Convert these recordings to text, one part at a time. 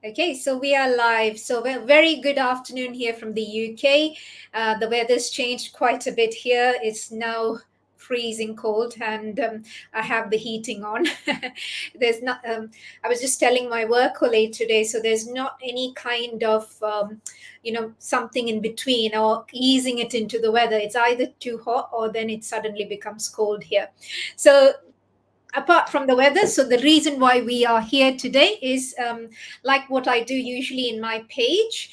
Okay, so we are live. So very good afternoon here from the UK. The weather's changed quite a bit here. It's now freezing cold, and I have the heating on. There's not. I was just telling my work colleague today. So there's not any kind of something in between or easing it into the weather. It's either too hot or then it suddenly becomes cold here. So apart from the weather, so the reason why we are here today is like what I do usually in my page.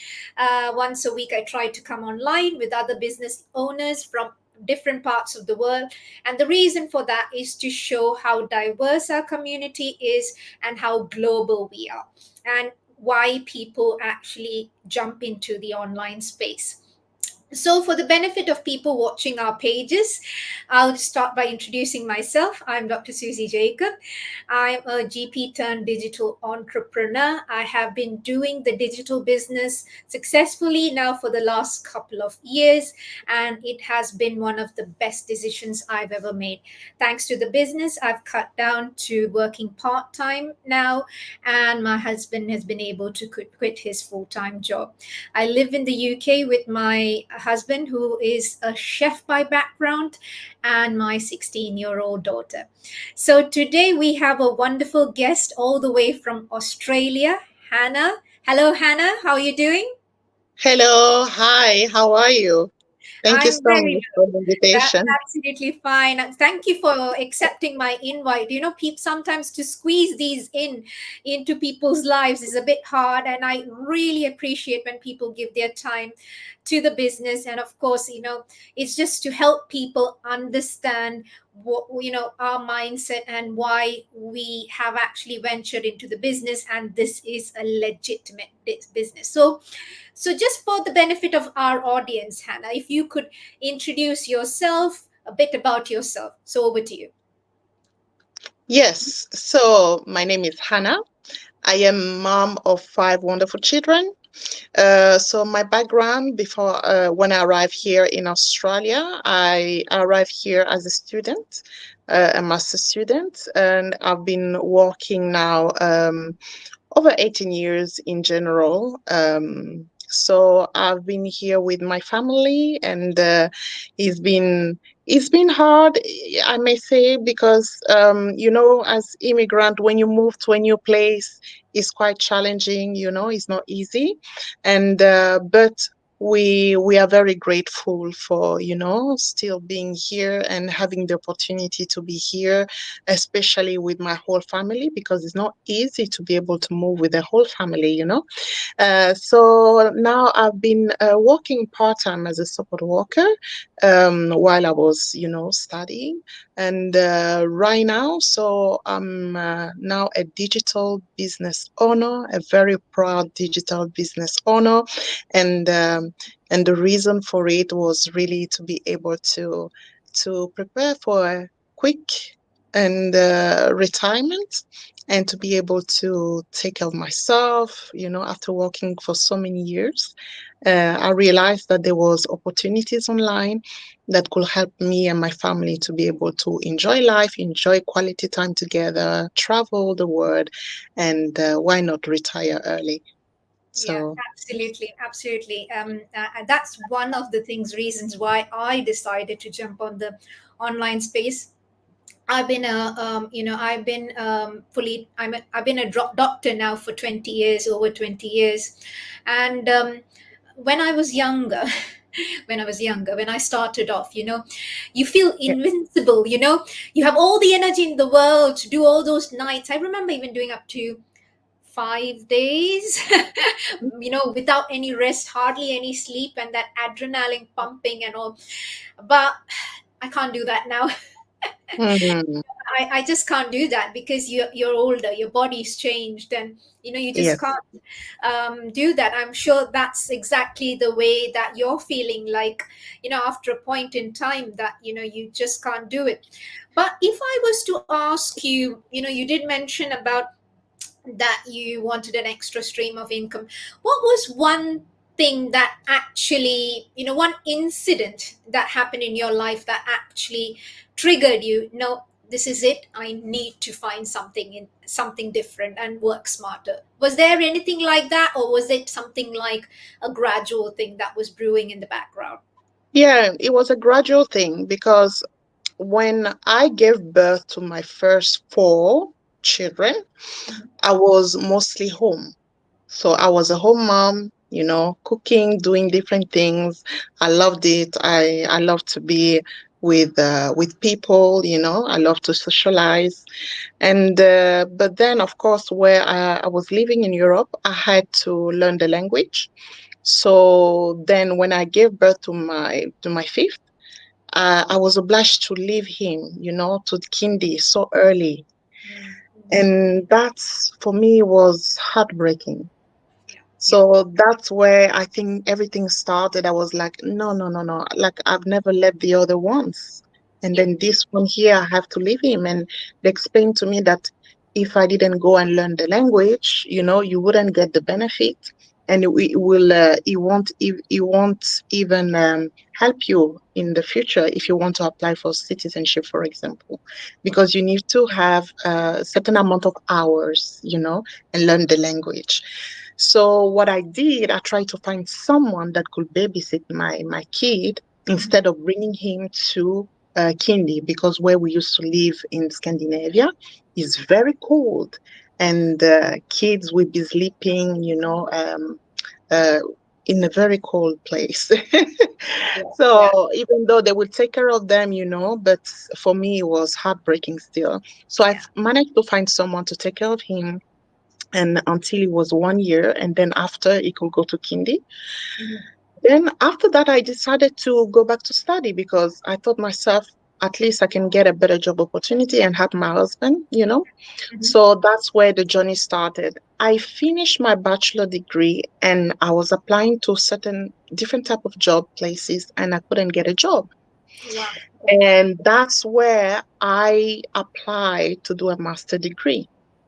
Once a week I try to come online with other business owners from different parts of the world, and the reason for that is to show how diverse our community is and how global we are, and why people actually jump into the online space. So, for the benefit of people watching our pages, I'll start by introducing myself. I'm Dr. Suzie Jacob. I'm a GP turned digital entrepreneur. I have been doing the digital business successfully now for the last couple of years, and it has been one of the best decisions I've ever made. Thanks to the business, I've cut down to working part time now, and my husband has been able to quit his full time job. I live in the UK with my husband, who is a chef by background, and my 16-year-old daughter. So today we have a wonderful guest all the way from Australia, Hannah. Hello, Hannah. How are you doing? Hello, hi, how are you? Thank you I'm so very much for the That's invitation. absolutely fine. And thank you for accepting my invite. People sometimes to squeeze these into people's lives is a bit hard, and I really appreciate when people give their time to the business. And of course, it's just to help people understand what our mindset and why we have actually ventured into the business, and this is a legitimate business. So just for the benefit of our audience, Hannah, if you could introduce yourself, a bit about yourself. So over to you. Yes, so my name is Hannah. I am mom of five wonderful children. So my background before when I arrived here in Australia, I arrived here as a student, a master student, and I've been working now over 18 years in general. So I've been here with my family, and it's been it's been hard, I may say, because as immigrant, when you move to a new place, it's quite challenging. It's not easy, and but we are very grateful for still being here and having the opportunity to be here, especially with my whole family, because it's not easy to be able to move with the whole family. So now I've been working part-time as a support worker while I was studying, and right now, so I'm now a digital business owner, a very proud digital business owner, and and the reason for it was really to be able to prepare for a quick and retirement, and to be able to take care of myself. After working for so many years, I realized that there was opportunities online that could help me and my family to be able to enjoy life, enjoy quality time together, travel the world, and why not retire early? Yeah, So absolutely, absolutely. And that's one of the reasons why I decided to jump on the online space. I've been fully. I've been a doctor now for 20 years, over 20 years, and when I was younger. When I started off, you feel invincible. You have all the energy in the world to do all those nights. I remember even doing up to 5 days, without any rest, hardly any sleep, and that adrenaline pumping and all. But I can't do that now. mhm, I just can't do that because you're older, your body's changed, and you just yes, can't do that. I'm sure that's exactly the way that you're feeling like, after a point in time that, you just can't do it. But if I was to ask you, you did mention about that you wanted an extra stream of income. What was one thing that actually, one incident that happened in your life that actually triggered you? No, this is it. I need to find something different and work smarter. Was there anything like that, or was it something like a gradual thing that was brewing in the background? Yeah, it was a gradual thing because when I gave birth to my first four children, Mhm. I was mostly home. So I was a home mom, cooking, doing different things. I loved it. I love to be with people, I love to socialize. And but then of course where I was living in Europe, I had to learn the language. So then when I gave birth to my fifth, I was obliged to leave him, to kindy so early. Mm, mm. And that's for me was heartbreaking. Yeah, yeah, So that's where I think everything started. I was like, no, no, no, no. Like I've never left the other ones. And yeah. then this one here, I have to leave him. And they explained to me that if I didn't go and learn the language, you wouldn't get the benefit. And it won't even help you in the future if you want to apply for citizenship, for example, because you need to have a certain amount of hours, and learn the language. So what I did, I tried to find someone that could babysit my kid Mhm. instead of bringing him to kindy, because where we used to live in Scandinavia is very cold, and kids will be sleeping, uh, in a very cold place. Yeah, yeah, So even though they will take care of them, but for me it was heartbreaking still. So yeah. I've managed to find someone to take care of him and until he was 1 year, and then after he could go to kindy. Mhm. Then after that I decided to go back to study because I thought myself, at least I can get a better job opportunity and help my husband. Mhm. So that's where the journey started. I finished my bachelor degree and I was applying to certain different type of job places and I couldn't get a job. Wow. Okay. And that's where I applied to do a master degree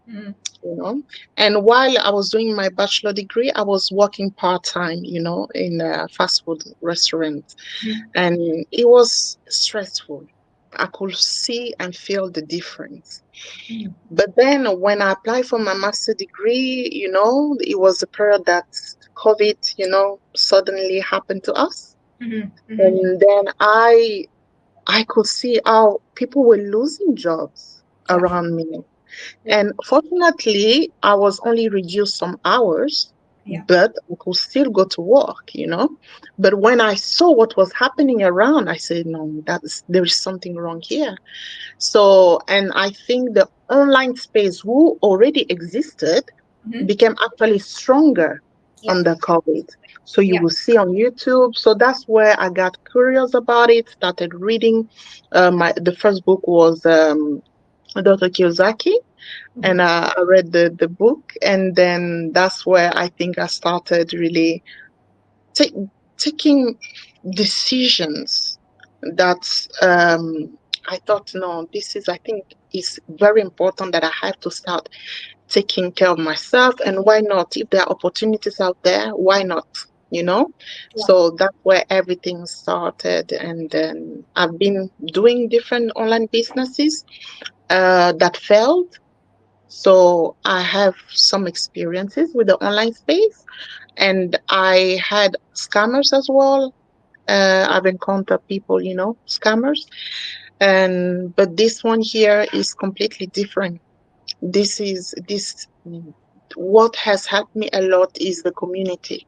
Mhm. you know. And while I was doing my bachelor degree, I was working part-time, in a fast food restaurant. Mhm. And it was stressful. I could see and feel the difference. Mhm. But then when I applied for my master degree, it was the period that COVID, suddenly happened to us. Mhm. Mhm. And then I could see how people were losing jobs Yeah, around me. yeah, And fortunately, I was only reduced some hours, yeah. but I could still go to work. But when I saw what was happening around, I said, no, there is something wrong here. So, and I think the online space who already existed Mhm. became actually stronger Yeah, under COVID. So you yeah. will see on YouTube. So that's where I got curious about it, started reading. The first book was Dr. Kiyosaki, Mhm. and I read the book, and then that's where I think I started really take, taking decisions that I thought, no, I think is very important that I have to start taking care of myself, and why not? If there are opportunities out there, why not? You know, Yeah. so that's where everything started, and then I've been doing different online businesses that failed, so I have some experiences with the online space, and I had scammers as well. I've encountered people, scammers, and but this one here is completely different. This what has helped me a lot is the community,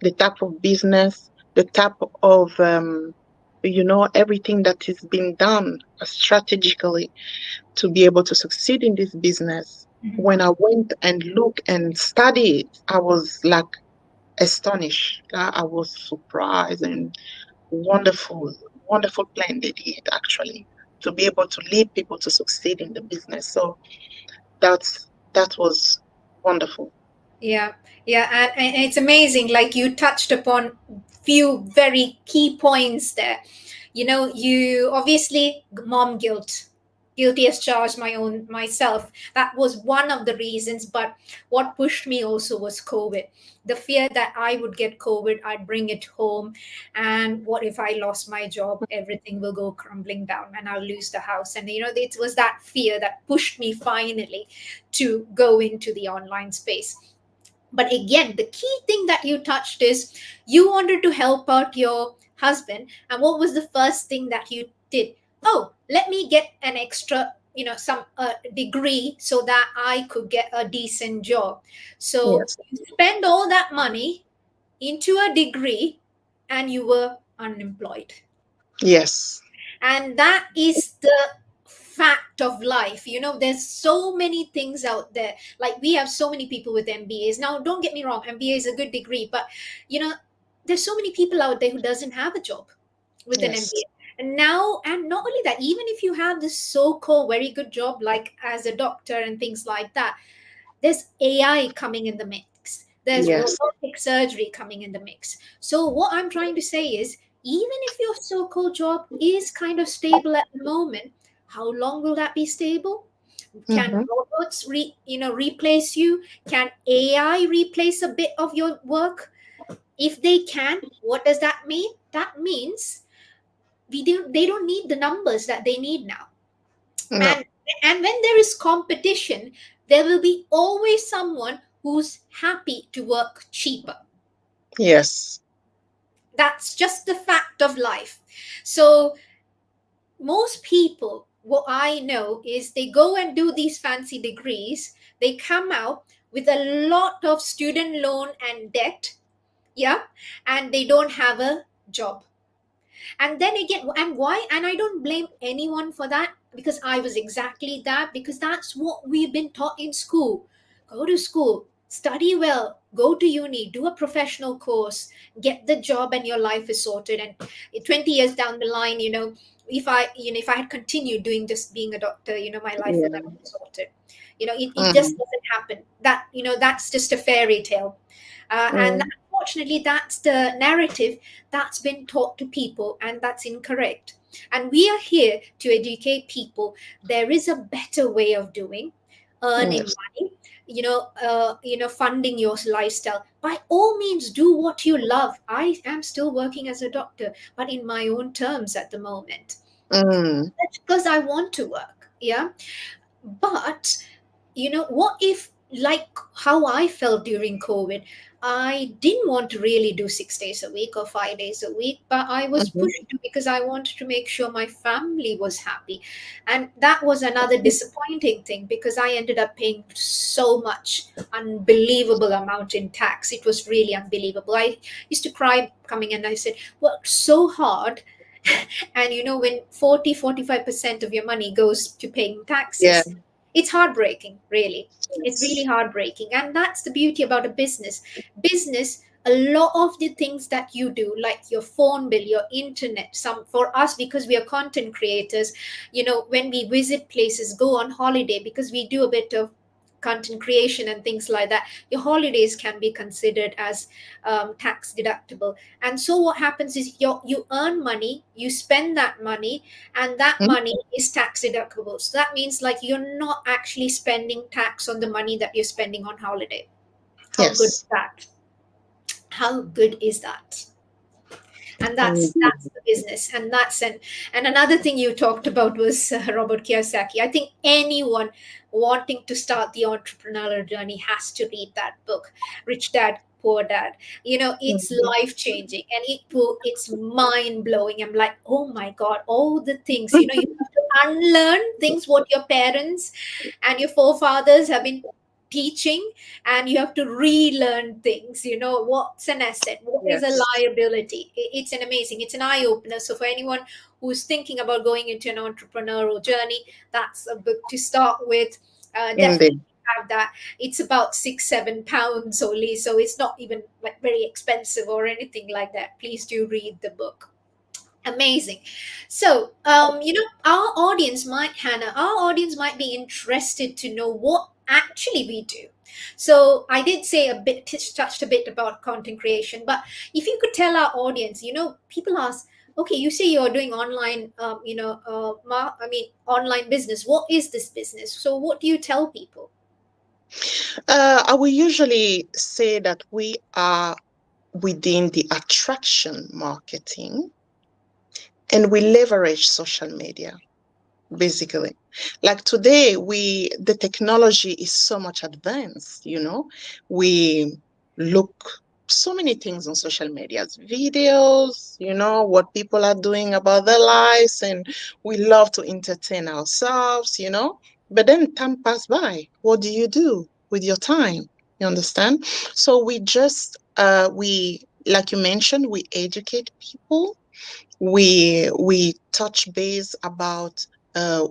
the type of business, the type of everything that is being done strategically to be able to succeed in this business. Mhm. When I went and looked and studied, I was like astonished. I was surprised and wonderful, wonderful plan they did actually to be able to lead people to succeed in the business. So that was wonderful. Yeah, yeah, and it's amazing. Like you touched upon few very key points there. You obviously mom guilt. Guilty as charged, my own myself. That was one of the reasons. But what pushed me also was COVID. The fear that I would get COVID, I'd bring it home, and what if I lost my job? Everything will go crumbling down, and I'll lose the house. And it was that fear that pushed me finally to go into the online space. But again, the key thing that you touched is you wanted to help out your husband. And what was the first thing that you did? Oh, let me get an extra, some degree so that I could get a decent job. So Yes. you spend all that money into a degree and you were unemployed. Yes. And that is the fact of life. There's so many things out there. Like, we have so many people with MBAs. Now, don't get me wrong, MBA is a good degree, but you know there's so many people out there who doesn't have a job with an Yes. MBA. And not only that, even if you have this so-called very good job like as a doctor and things like that, there's AI coming in the mix. There's Yes. robotic surgery coming in the mix. So what I'm trying to say is, even if your so-called job is kind of stable at the moment, how long will that be stable? Can Mm-hmm. robots replace you? Can AI replace a bit of your work? If they can, what does that mean? That means they don't need the numbers that they need now. No. And and when there is competition, there will be always someone who's happy to work cheaper. Yes. That's just the fact of life. So most people, what I know is, they go and do these fancy degrees, they come out with a lot of student loan and debt. Yeah. And they don't have a job. And then again, and why? And I don't blame anyone for that, because I was exactly that, because that's what we've been taught in school. Go to school, study well, go to uni, do a professional course, get the job, and your life is sorted. And 20 years down the line, if I had continued doing just being a doctor, my life would Yeah. have been sorted. It just Mm. doesn't happen. That's just a fairy tale. And Mm. unfortunately, that's the narrative that's been taught to people, and that's incorrect. And we are here to educate people. There is a better way of doing, earning Yes. money, funding your lifestyle. By all means, do what you love. I am still working as a doctor, but in my own terms at the moment. Mm. That's because I want to work. Yeah. But what if, like how I felt during COVID, I didn't want to really do 6 days a week or 5 days a week, but I was Mm-hmm. pushed to, because I wanted to make sure my family was happy. And that was another disappointing thing, because I ended up paying so much, unbelievable amount in tax. It was really unbelievable. I used to cry coming in. I said, worked so hard. And when 40-45% of your money goes to paying Yeah. taxes, it's heartbreaking, really. It's really Yes. heartbreaking. And that's the beauty about a business. A lot of the things that you do, like your phone bill, your internet, some for us, because we are content creators, when we visit places, go on holiday, because we do a bit of content creation and things like that, your holidays can be considered as tax deductible. And so what happens is, you earn money, you spend that money, and that Mm. money is tax deductible. So that means, like, you're not actually spending tax on the money that you're spending on holiday. How good is Yes. that? How good is that? And Indeed. that's the business. And another thing you talked about was Robert Kiyosaki. I think anyone wanting to start the entrepreneurial journey has to read that book, Rich Dad Poor Dad. It's Mhm. life changing, and it's mind blowing. I'm like, oh my god, all the things, you have to unlearn things what your parents and your forefathers have been teaching, and you have to relearn things. What's an asset, what is a Yes. liability. It's an amazing, it's an eye opener. So for anyone who's thinking about going into an entrepreneurial journey, that's a book to start with. Definitely Indeed. have that. It's about 6-7 pounds only, so it's not even like very expensive or anything like that. Please do read the book. Amazing. So, our audience might be interested to know what actually we do. So, I did say a bit, touched a bit about content creation, but if you could tell our audience, people ask, Okay, you say you're doing online, online business. What is this business? So what do you tell people? I will usually say that we are within the attraction marketing and we leverage social media basically. Like today, the technology is so much advanced. We look so many things on social media, videos, what people are doing about their lives, and we love to entertain ourselves. But then time pass by. What do you do with your time? You understand? So we like you mentioned, we educate people. We touch base about uh,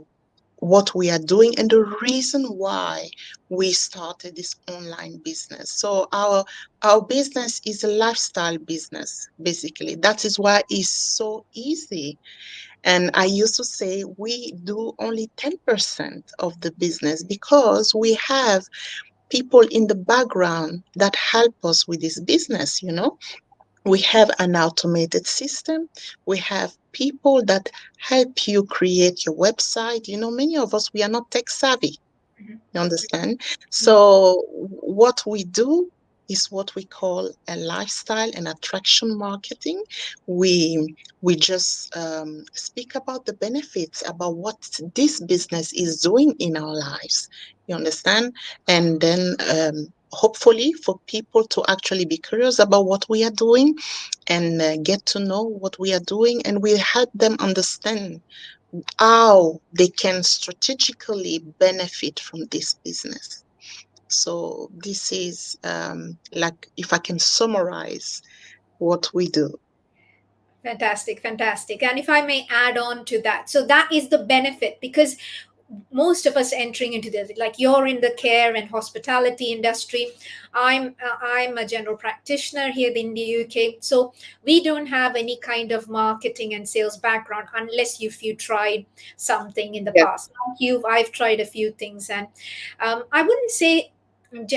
what we are doing and the reason why we started this online business. So our business is a lifestyle business, basically. That is why it's so easy. And I used to say we do only 10% of the business because we have people in the background that help us with this business. We have an automated system. We have people that help you create your website. Many of us, we are not tech savvy. Mhm. You understand? Mm. So what we do is what we call a lifestyle and attraction marketing. We just speak about the benefits about what this business is doing in our lives. You understand? And then hopefully for people to actually be curious about what we are doing and get to know what we are doing, and we help them understand how they can strategically benefit from this business. So this is like if I can summarize what we do. Fantastic, fantastic. And if I may add on to that, so that is the benefit, because most of us entering into this, like you're in the care and hospitality industry, I'm a general practitioner here in the UK. So we don't have any kind of marketing and sales background unless you tried something in the Yes, past. Like you, I've tried a few things, and I wouldn't say.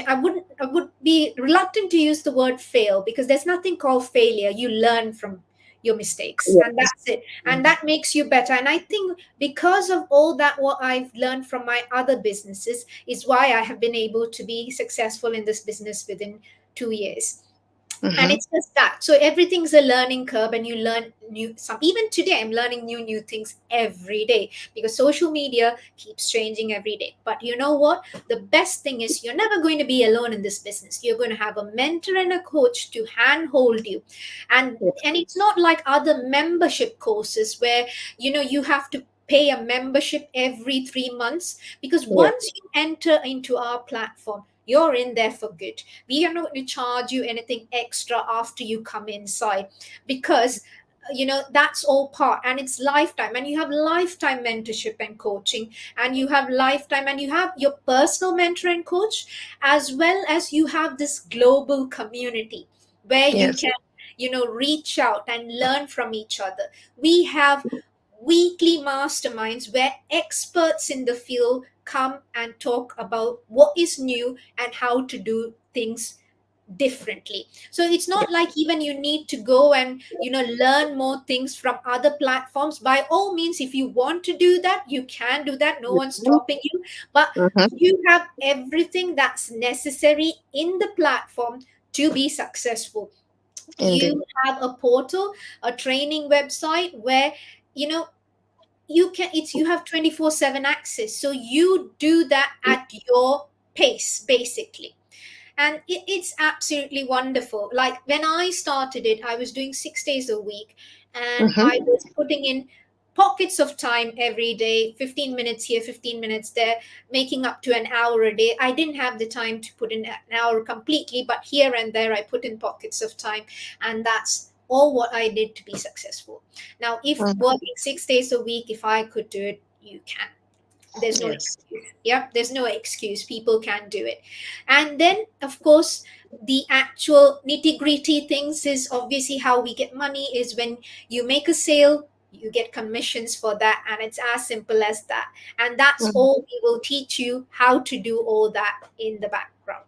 I would be reluctant to use the word fail, because there's nothing called failure. You learn from your mistakes, and yes. that's it, and that makes you better. And I think because of all that, what I've learned from my other businesses is why I have been able to be successful in this business within 2 years. And Mm-hmm. it's just that, so everything's a learning curve, and you learn new some. Even today I'm learning new things every day, because social media keeps changing every day. But you know what, the best thing is you're never going to be alone in this business. You're going to have a mentor and a coach to handhold you. and Yes. and it's not like other membership courses where you have to pay a membership every 3 months, because Yes. once you enter into our platform, you're in there for good. We are not going to charge you anything extra after you come inside, because that's all part, and it's lifetime, and you have lifetime mentorship and coaching, and you have lifetime, and you have your personal mentor and coach, as well as you have this global community where you Yes. can reach out and learn from each other. We have weekly masterminds where experts in the field come and talk about what is new and how to do things differently. So it's not like even you need to go and learn more things from other platforms. By all means, if you want to do that, you can do that, no one's Mm-hmm. stopping you. But Mm-hmm. you have everything that's necessary in the platform to be successful. Indeed. You have a portal, a training website where you know you have 24/7 access, so you do that at your pace, basically. And it's absolutely wonderful. Like when I started it, I was doing 6 days a week, and I Mm-hmm. was putting in pockets of time every day, 15 minutes here, 15 minutes there, making up to an hour a day. I didn't have the time to put in an hour completely, but here and there I put in pockets of time, and that's all what I did to be successful. Now, if Mm-hmm. working 6 days a week, if I could do it, you can. There's no Yes. excuse. Yep, there's no excuse. People can do it. And then, of course, the actual nitty gritty things is obviously how we get money is when you make a sale, you get commissions for that, and it's as simple as that. And that's Mm-hmm. all we will teach you how to do all that in the background.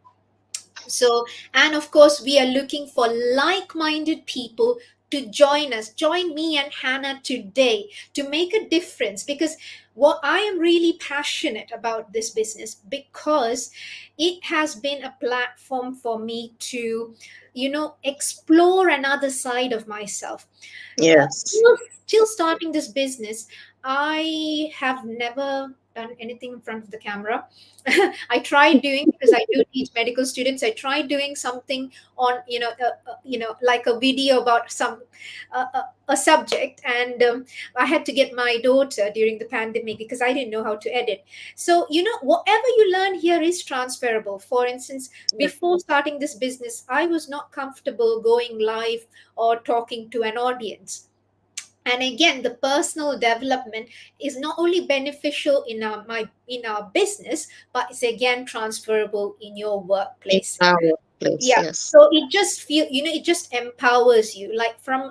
So, and of course, we are looking for like minded people to join us, join me and Hannah today to make a difference. Because what I am really passionate about this business, because it has been a platform for me to, explore another side of myself. Yes. Still starting this business, I have never done anything in front of the camera. I tried doing, because I do teach medical students. I tried doing something on, like a video about a subject, and I had to get my daughter during the pandemic because I didn't know how to edit. So, whatever you learn here is transferable. For instance, before starting this business, I was not comfortable going live or talking to an audience. And again, the personal development is not only beneficial in our business, but it's again transferable in your In workplace. our workplace, Yeah, yes. so it just it just empowers you, like from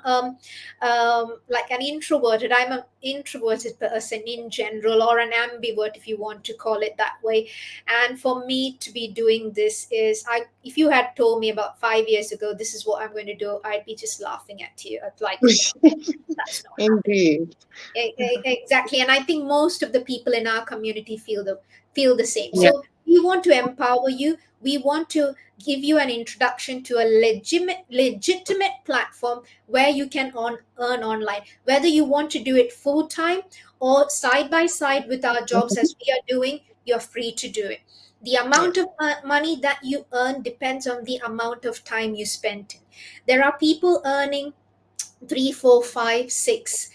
like an introverted, I'm an introverted person in general, or an ambivert, if you want to call it that way. And for me to be doing this is, I if you had told me about 5 years ago this is what I'm going to do, I'd be just laughing at you. I'd like, that's not happening. Indeed. Exactly, and I think most of the people in our community feel the same. Yeah. So we want to empower you. We want to give you an introduction to a legitimate platform where you can earn online, whether you want to do it full time or side by side with our jobs Mhm. as we are doing. You're free to do it. The Yeah. amount of money that you earn depends on the amount of time you spend. There are people earning three, four, five, six,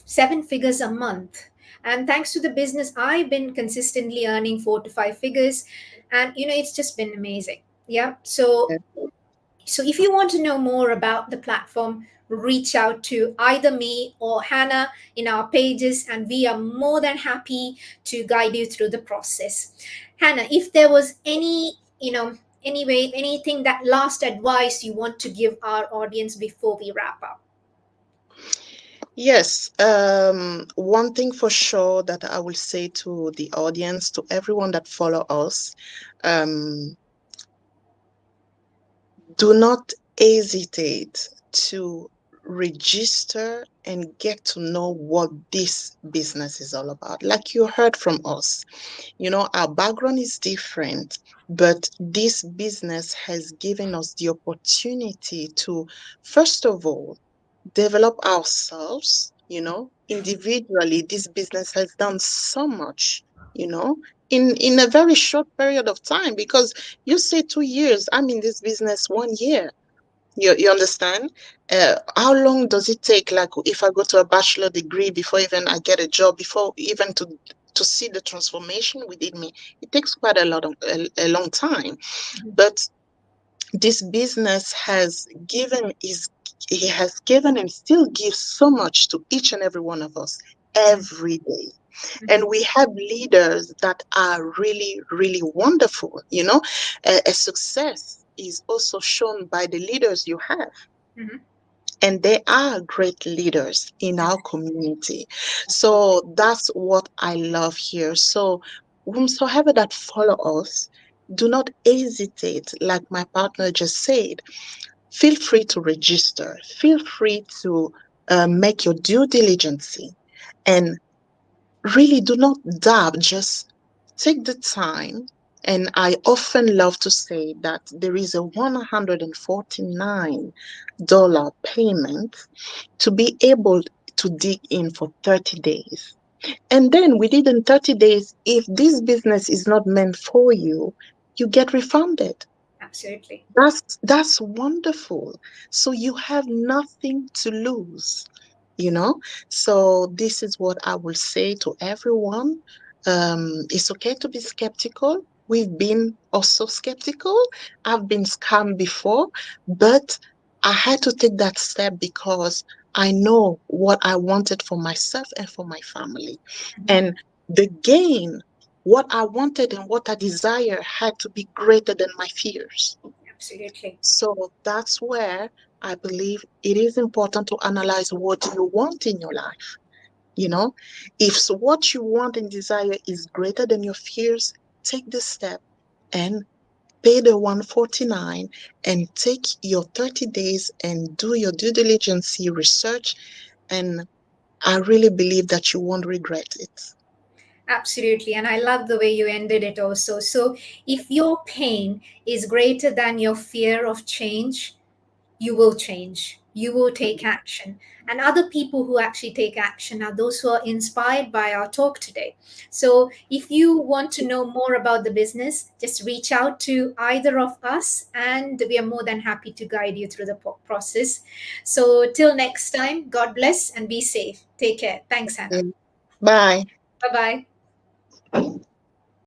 7 figures a month. And thanks to the business, I've been consistently earning 4 to 5 figures. And it's just been amazing. Yeah. So Yeah. if you want to know more about the platform, reach out to either me or Hannah in our pages, and we are more than happy to guide you through the process. Hannah, if there was anything, that last advice you want to give our audience before we wrap up. Yes, one thing for sure that I will say to the audience, to everyone that follow us, um, do not hesitate to register and get to know what this business is all about. Like you heard from us, our background is different, but this business has given us the opportunity to, first of all, develop ourselves, individually. This business has done so much, you know, in a very short period of time, because you say 2 years, I'm in this business 1 year. You understand? How long does it take? Like if I go to a bachelor degree before even I get a job, before even to see the transformation within me, it takes quite a long time. But this business has given is he has given and still gives so much to each and every one of us every day. And Mhm. we have leaders that are really, really wonderful. A success is also shown by the leaders you have. Mhm. And they are great leaders in our community. Absolutely. So that's what I love here. So, whomsoever that follow us, do not hesitate, like my partner just said. Feel free to register, feel free to make your due diligence, and really do not doubt, just take the time. And I often love to say that there is a $149 payment to be able to dig in for 30 days. And then within 30 days, if this business is not meant for you, you get refunded. Absolutely. That's wonderful. So you have nothing to lose, you know? So this is what I will say to everyone. It's okay to be skeptical. We've been also skeptical. I've been scammed before, but I had to take that step because I know what I wanted for myself and for my family. Mhm. And the gain, what I wanted and what I desire had to be greater than my fears. Absolutely. So that's where I believe it is important to analyze what you want in your life. You know, if what you want and desire is greater than your fears, take this step and pay the 149 and take your 30 days and do your due diligence research, and I really believe that you won't regret it. Absolutely. And I love the way you ended it also. So, if your pain is greater than your fear of change, you will change. You will take action. And other people who actually take action are those who are inspired by our talk today. So, if you want to know more about the business, just reach out to either of us, and we are more than happy to guide you through the process. So, till next time, God bless and be safe. Take care. Thanks, Hannah. Mm. Bye. Bye bye.